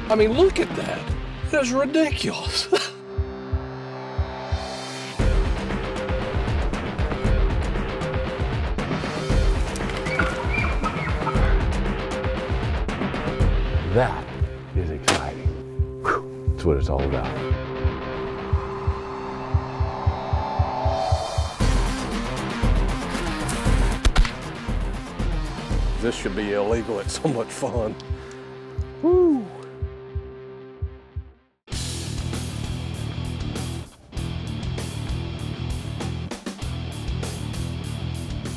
I mean, look at that. That's ridiculous. That is exciting. Whew. That's what it's all about. This should be illegal. It's so much fun. Woo.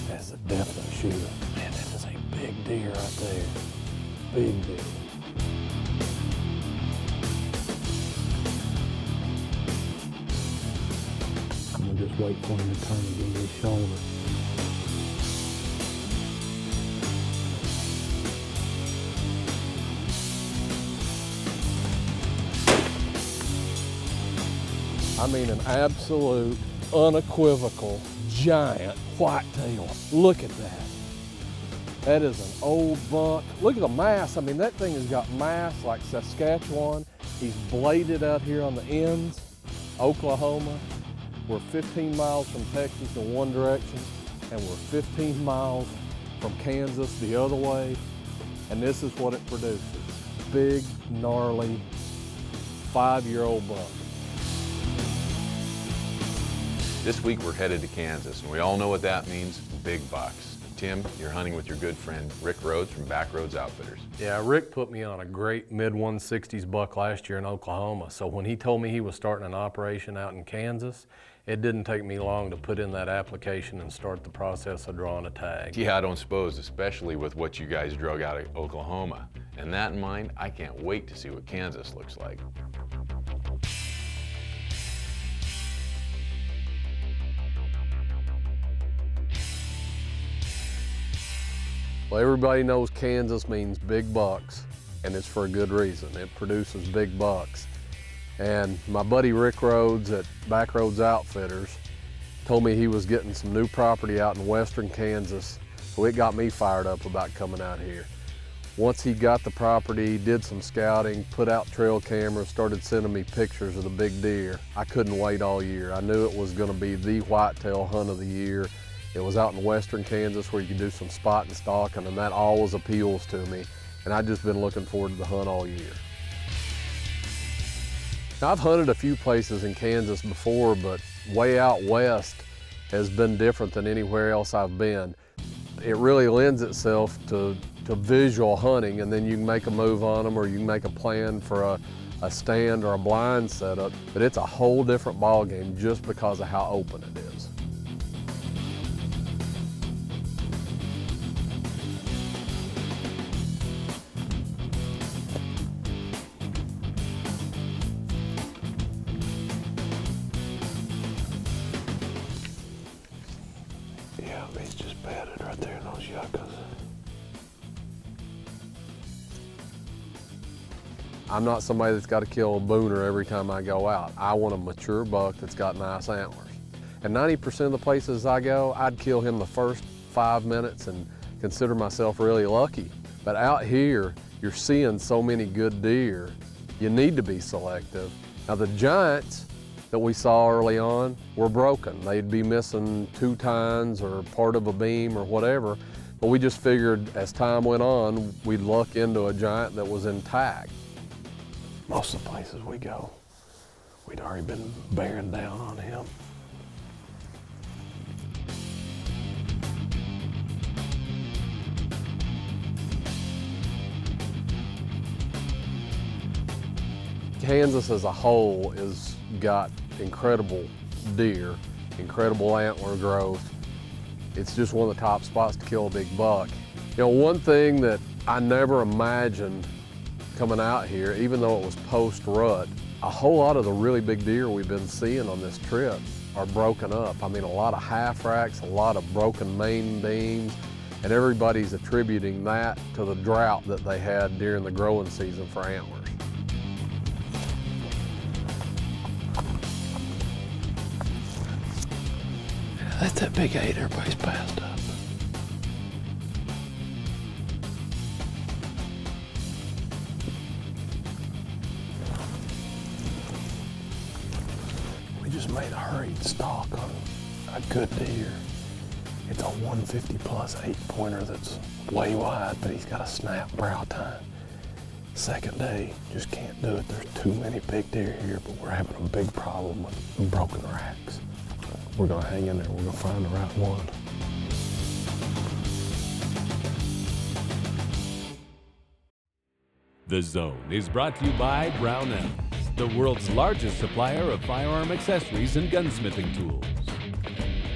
That's a definite shooter. Man, that is a big deer right there. Big deer. I'm gonna just wait for him to turn and give me his shoulder. I mean, an absolute, unequivocal, giant whitetail. Look at that. That is an old buck. Look at the mass. I mean, that thing has got mass like Saskatchewan. He's bladed out here on the ends. Oklahoma. We're 15 miles from Texas in one direction, and we're 15 miles from Kansas the other way. And this is what it produces. Big, gnarly, 5-year-old buck. This week we're headed to Kansas, and we all know what that means, big bucks. Tim, you're hunting with your good friend Rick Rhodes from Backroads Outfitters. Yeah, Rick put me on a great mid-160s buck last year in Oklahoma, so when he told me he was starting an operation out in Kansas, it didn't take me long to put in that application and start the process of drawing a tag. Yeah, I don't suppose, especially with what you guys drug out of Oklahoma. And that in mind, I can't wait to see what Kansas looks like. Well, everybody knows Kansas means big bucks, and it's for a good reason. It produces big bucks. And my buddy Rick Rhodes at Backroads Outfitters told me he was getting some new property out in western Kansas, so it got me fired up about coming out here. Once he got the property, did some scouting, put out trail cameras, started sending me pictures of the big deer, I couldn't wait all year. I knew it was gonna be the whitetail hunt of the year. It was out in western Kansas where you can do some spot and stalking, and that always appeals to me. And I've just been looking forward to the hunt all year. Now, I've hunted a few places in Kansas before, but way out west has been different than anywhere else I've been. It really lends itself to visual hunting, and then you can make a move on them or you can make a plan for a stand or a blind setup, but it's a whole different ballgame just because of how open it is. Yeah, he's just batted right there in those yuccas. I'm not somebody that's got to kill a booner every time I go out. I want a mature buck that's got nice antlers. And 90% of the places I go, I'd kill him the first 5 minutes and consider myself really lucky. But out here, you're seeing so many good deer, you need to be selective. Now the giants that we saw early on were broken. They'd be missing 2 tines or part of a beam or whatever. But we just figured as time went on, we'd luck into a giant that was intact. Most of the places we go, we'd already been bearing down on him. Kansas as a whole has got incredible deer, incredible antler growth. It's just one of the top spots to kill a big buck. You know, one thing that I never imagined coming out here, even though it was post-rut, a whole lot of the really big deer we've been seeing on this trip are broken up. I mean, a lot of half racks, a lot of broken main beams, and everybody's attributing that to the drought that they had during the growing season for antlers. That's that big 8 everybody's passed up. just made a hurried stalk on a good deer. It's a 150 plus 8-pointer that's way wide, but he's got a snap brow tine. Second day, just can't do it. There's too many big deer here, but we're having a big problem with broken racks. We're gonna hang in there, we're gonna find the right one. The Zone is brought to you by Brownells, the world's largest supplier of firearm accessories and gunsmithing tools.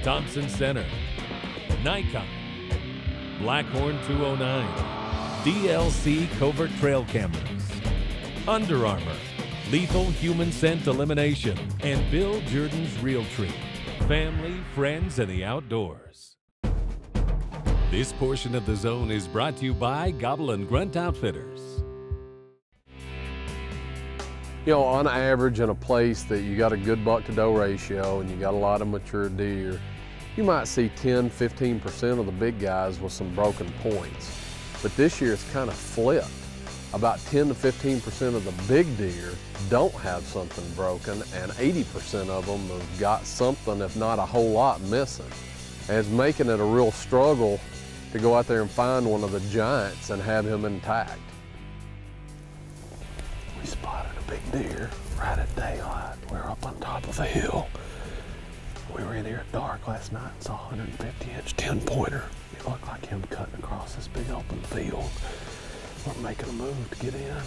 Thompson Center, Nikon, Blackhorn 209, DLC Covert Trail Cameras, Under Armour, Lethal Human Scent Elimination, and Bill Jordan's Realtree. Family, friends, and the outdoors. This portion of The Zone is brought to you by Gobble and Grunt Outfitters. You know, on average in a place that you got a good buck to doe ratio and you got a lot of mature deer, you might see 10–15% of the big guys with some broken points. But this year it's kind of flipped. About 10–15% of the big deer don't have something broken, and 80% of them have got something, if not a whole lot, missing. And it's making it a real struggle to go out there and find one of the giants and have him intact. We spotted a big deer right at daylight. We were up on top of a hill. We were in here at dark last night and saw a 150-inch 10-pointer. It looked like him cutting across this big open field. We're making a move to get in,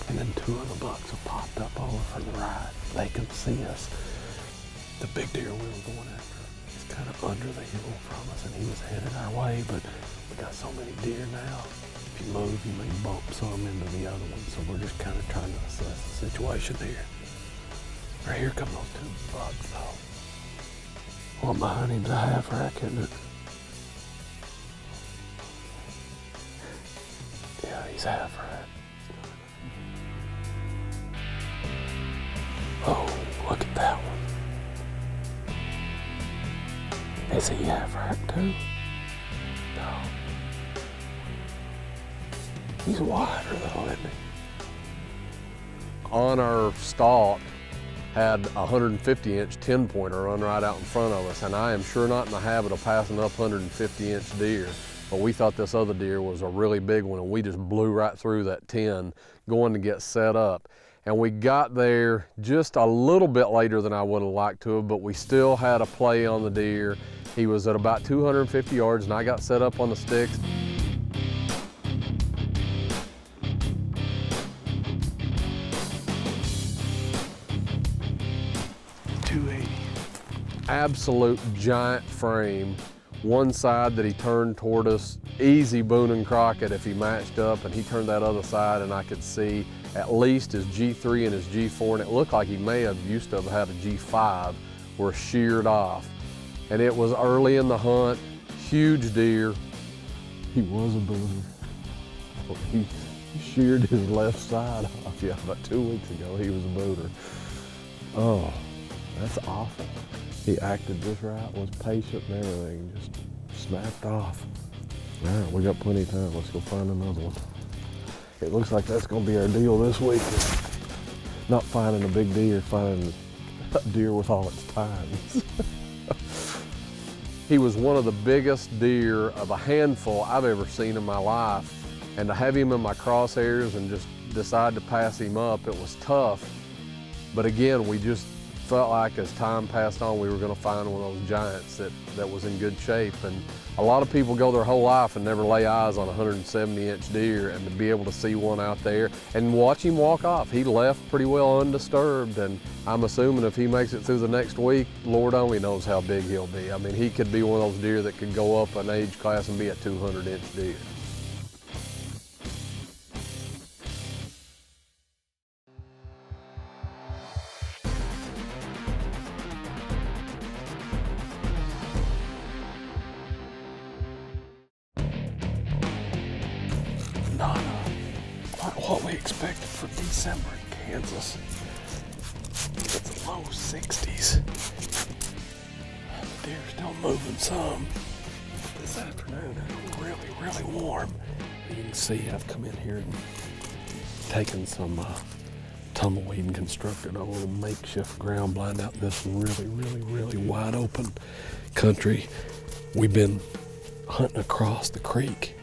and then two of the bucks have popped up over from the right. They can see us. The big deer we were going after is kind of under the hill from us, and he was headed our way, but we got so many deer now. If you move, you may bump some into the other one, so we're just kind of trying to assess the situation here. Right here come those two bucks, though. One behind him's a half rack, isn't it? Yeah, he's half rack. Oh, look at that one. Is he half rack too? No. He's wider though, isn't he? On our stalk had a 150-inch 10-pointer run right out in front of us, and I am sure not in the habit of passing up 150-inch deer, but we thought this other deer was a really big one, and we just blew right through that 10 going to get set up. And we got there just a little bit later than I would have liked to have, but we still had a play on the deer. He was at about 250 yards, and I got set up on the sticks. Absolute giant frame. One side that he turned toward us, easy Boone and Crockett if he matched up, and he turned that other side and I could see at least his G3 and his G4, and it looked like he may have used to have had a G5, were sheared off. And it was early in the hunt, huge deer. He was a Booner. He sheared his left side off. Yeah, about 2 weeks ago he was a Booner. Oh, that's awful. He acted just right, was patient and everything, just snapped off. All right, we got plenty of time. Let's go find another one. It looks like that's gonna be our deal this week. Not finding a big deer, finding a deer with all its tines. He was one of the biggest deer of a handful I've ever seen in my life. And to have him in my crosshairs and just decide to pass him up, it was tough. But again, we just felt like as time passed on, we were going to find one of those giants that was in good shape. And a lot of people go their whole life and never lay eyes on a 170-inch deer, and to be able to see one out there and watch him walk off, he left pretty well undisturbed. And I'm assuming if he makes it through the next week, Lord only knows how big he'll be. I mean, he could be one of those deer that could go up an age class and be a 200-inch deer. What we expected for December in Kansas. It's low 60s. The deer's still moving some. This afternoon it's really warm. You can see I've come in here and taken some tumbleweed and constructed a little makeshift ground blind out in this really wide open country. We've been hunting across the creek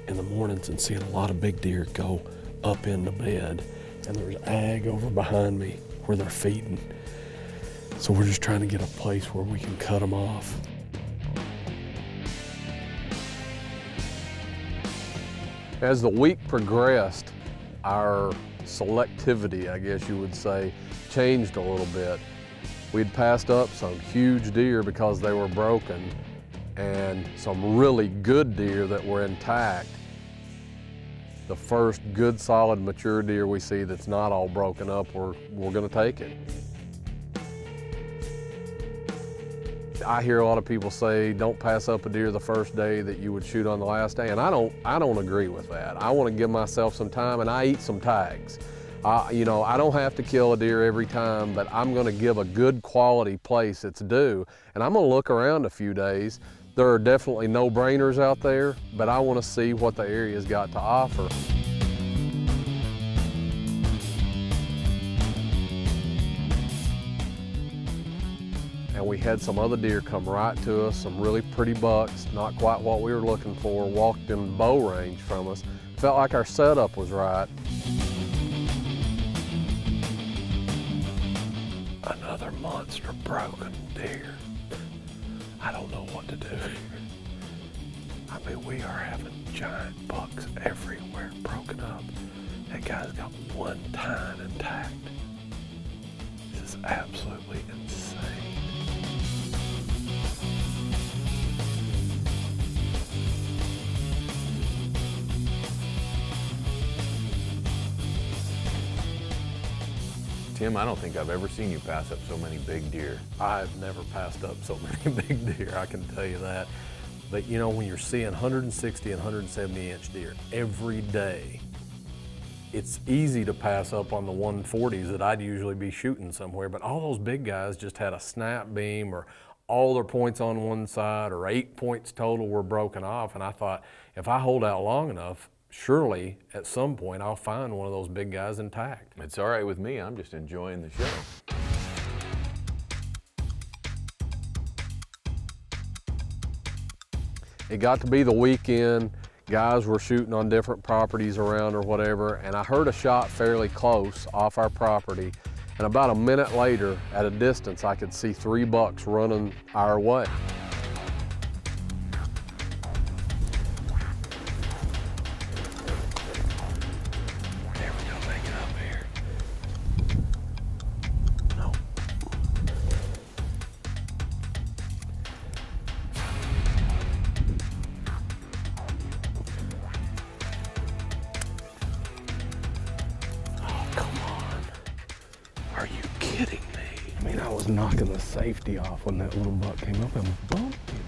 in the mornings and seeing a lot of big deer go up in the bed, and there's ag over behind me where they're feeding. So we're just trying to get a place where we can cut them off. As the week progressed, our selectivity, I guess you would say, changed a little bit. We'd passed up some huge deer because they were broken and some really good deer that were intact. The first good, solid, mature deer we see that's not all broken up, we're gonna take it. I hear a lot of people say, don't pass up a deer the first day that you would shoot on the last day, and I don't agree with that. I want to give myself some time, and I eat some tags. You know, I don't have to kill a deer every time, but I'm going to give a good quality place its due, and I'm going to look around a few days. There are definitely no-brainers out there, but I want to see what the area's got to offer. And we had some other deer come right to us, some really pretty bucks, not quite what we were looking for, walked in bow range from us. Felt like our setup was right. Another monster broken deer. I don't know what to do. I mean, we are having giant bucks everywhere broken up. That guy's got one tine intact. This is absolutely insane. Tim, I don't think I've ever seen you pass up so many big deer. I've never passed up so many big deer, I can tell you that. But you know, when you're seeing 160 and 170 inch deer every day, it's easy to pass up on the 140s that I'd usually be shooting somewhere, but all those big guys just had a snap beam, or all their points on one side, or 8 points total were broken off. And I thought, if I hold out long enough, surely at some point I'll find one of those big guys intact. It's all right with me, I'm just enjoying the show. It got to be the weekend, guys were shooting on different properties around or whatever, and I heard a shot fairly close off our property, and about a minute later, at a distance, I could see 3 bucks running our way. Are you kidding me? I mean, I was knocking the safety off when that little buck came up and bumped him.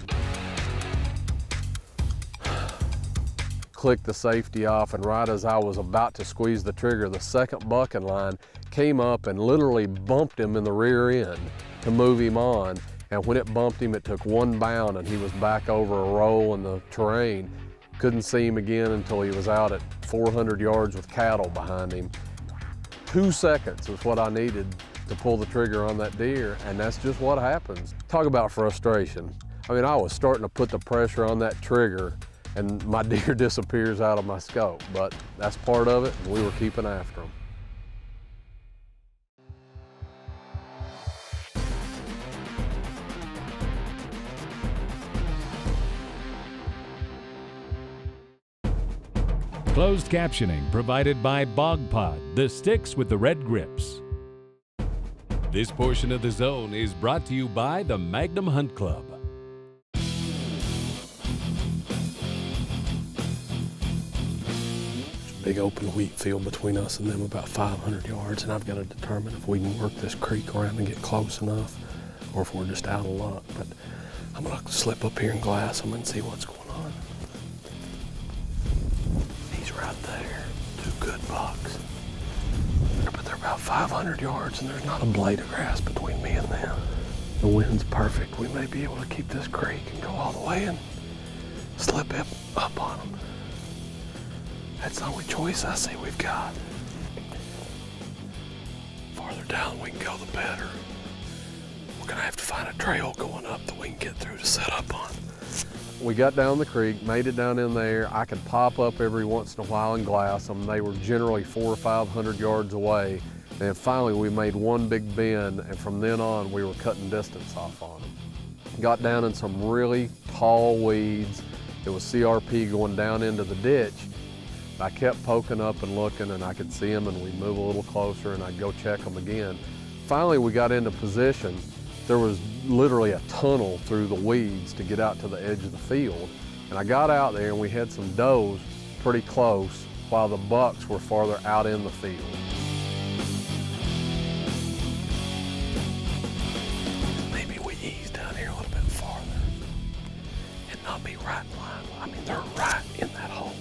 Clicked the safety off, and right as I was about to squeeze the trigger, the second buck in line came up and literally bumped him in the rear end to move him on. And when it bumped him, it took one bound and he was back over a roll in the terrain. Couldn't see him again until he was out at 400 yards with cattle behind him. 2 seconds was what I needed to pull the trigger on that deer, and that's just what happens. Talk about frustration. I mean, I was starting to put the pressure on that trigger, and my deer disappears out of my scope, but that's part of it, and we were keeping after them. Closed captioning provided by Bog Pod, the sticks with the red grips. This portion of the zone is brought to you by the Magnum Hunt Club. Big open wheat field between us and them, about 500 yards, and I've got to determine if we can work this creek around and get close enough, or if we're just out of luck. But I'm gonna slip up here and glass them and see what's going on. He's right there, 2 good bucks. But they're about 500 yards and there's not a blade of grass between me and them. The wind's perfect. We may be able to keep this creek and go all the way and slip up on them. That's the only choice I see we've got. farther down we can go, the better. We're gonna have to find a trail going up that we can get through to set up on. We got down the creek, made it down in there. I could pop up every once in a while and glass them. They were generally 400 or 500 yards away. And finally we made one big bend, and from then on we were cutting distance off on them. Got down in some really tall weeds. It was CRP going down into the ditch. I kept poking up and looking, and I could see them, and we'd move a little closer and I'd go check them again. Finally we got into position. There was literally a tunnel through the weeds to get out to the edge of the field. And I got out there and we had some does pretty close while the bucks were farther out in the field. Maybe we ease down here a little bit farther and not be right in line. I mean, they're right in that hole.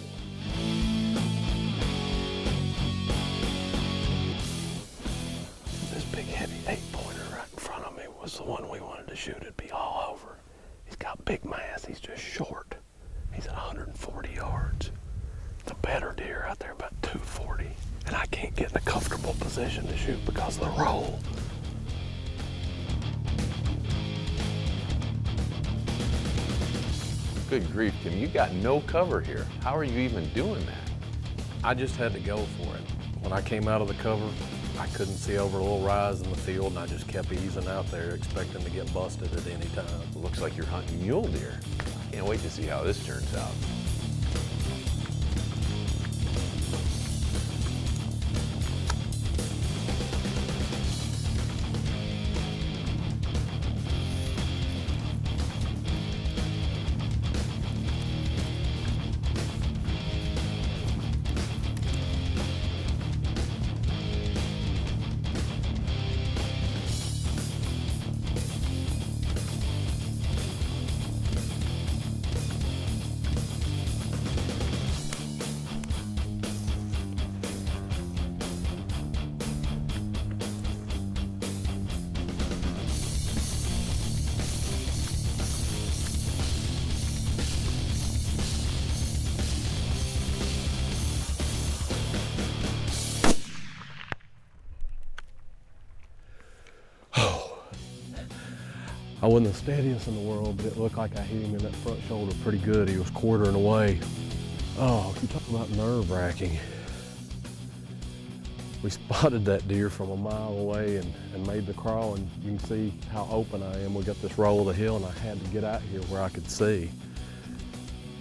This big heavy 8-pointer right in front of me was the one we wanted to shoot. It'd be all over. He's got big mass. He's just short. He's at 140 yards. It's a better deer out there, about 240. And I can't get in a comfortable position to shoot because of the roll. Good grief, Tim, you got no cover here. How are you even doing that? I just had to go for it. When I came out of the cover, I couldn't see over a little rise in the field, and I just kept easing out there, expecting to get busted at any time. It looks like you're hunting mule deer. Can't wait to see how this turns out. I wasn't the steadiest in the world, but it looked like I hit him in that front shoulder pretty good. He was quartering away. Oh, you talk about nerve-wracking. We spotted that deer from a mile away and made the crawl, and you can see how open I am. We got this roll of the hill, and I had to get out here where I could see.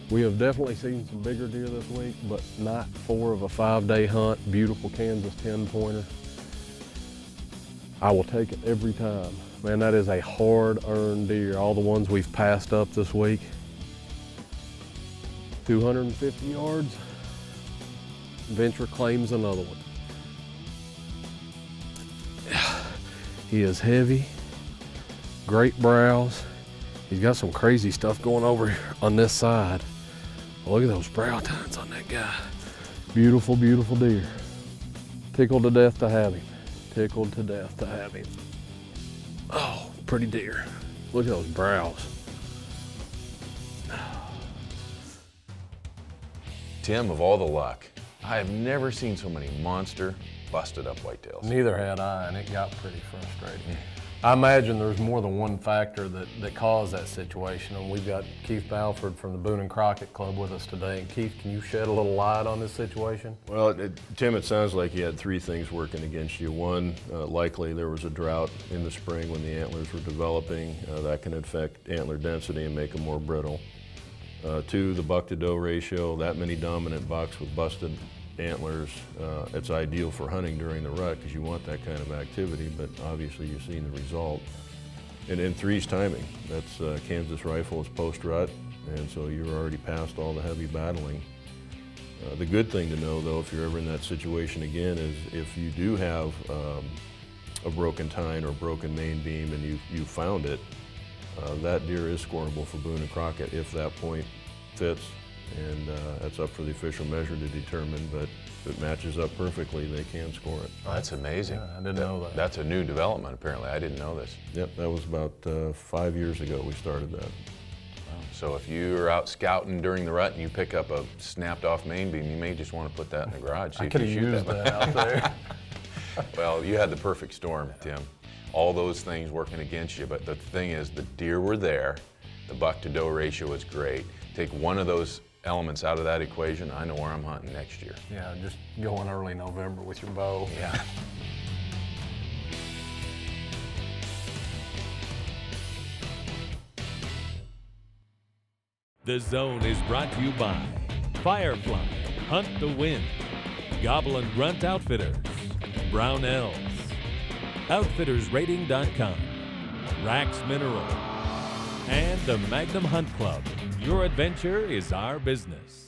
We have definitely seen some bigger deer this week, but night 4 of a 5-day hunt, beautiful Kansas 10-pointer. I will take it every time. Man, that is a hard-earned deer. All the ones we've passed up this week. 250 yards. Venture claims another one. He is heavy, great brows. He's got some crazy stuff going over here on this side. Look at those brow tines on that guy. Beautiful, beautiful deer. Tickled to death to have him. Tickled to death to have him. Oh, pretty deer. Look at those brows. Tim, of all the luck, I have never seen so many monster, busted up whitetails. Neither had I, and it got pretty frustrating. I imagine there's more than one factor that caused that situation, and we've got Keith Balford from the Boone and Crockett Club with us today. And Keith, can you shed a little light on this situation? Well, Tim, it sounds like you had 3 things working against you. One, likely there was a drought in the spring when the antlers were developing. That can affect antler density and make them more brittle. 2, the buck to doe ratio, that many dominant bucks with busted antlers, it's ideal for hunting during the rut because you want that kind of activity, but obviously you've seen the result. And then 3's timing. That's Kansas rifle is post-rut, and so you're already past all the heavy battling. The good thing to know, though, if you're ever in that situation again, is if you do have a broken tine or broken main beam and you found it, that deer is scoreable for Boone and Crockett if that point fits. And that's up for the official measure to determine, but if it matches up perfectly, they can score it. Oh, that's amazing. Yeah, I didn't know that. That's a new development, apparently. I didn't know this. Yep, that was about 5 years ago we started that. So if you're out scouting during the rut and you pick up a snapped off main beam, you may just want to put that in the garage. See I if could you have shoot used that out there. Well, you had the perfect storm, Tim. All those things working against you, but the thing is, the deer were there, the buck-to-doe ratio was great. Take one of those elements out of that equation, I know where I'm hunting next year. Yeah, just going early November with your bow. Yeah. The Zone is brought to you by Firefly, Hunt the Wind, Gobble and Grunt Outfitters, Brownells, OutfittersRating.com, Rax Mineral, and the Magnum Hunt Club. Your adventure is our business.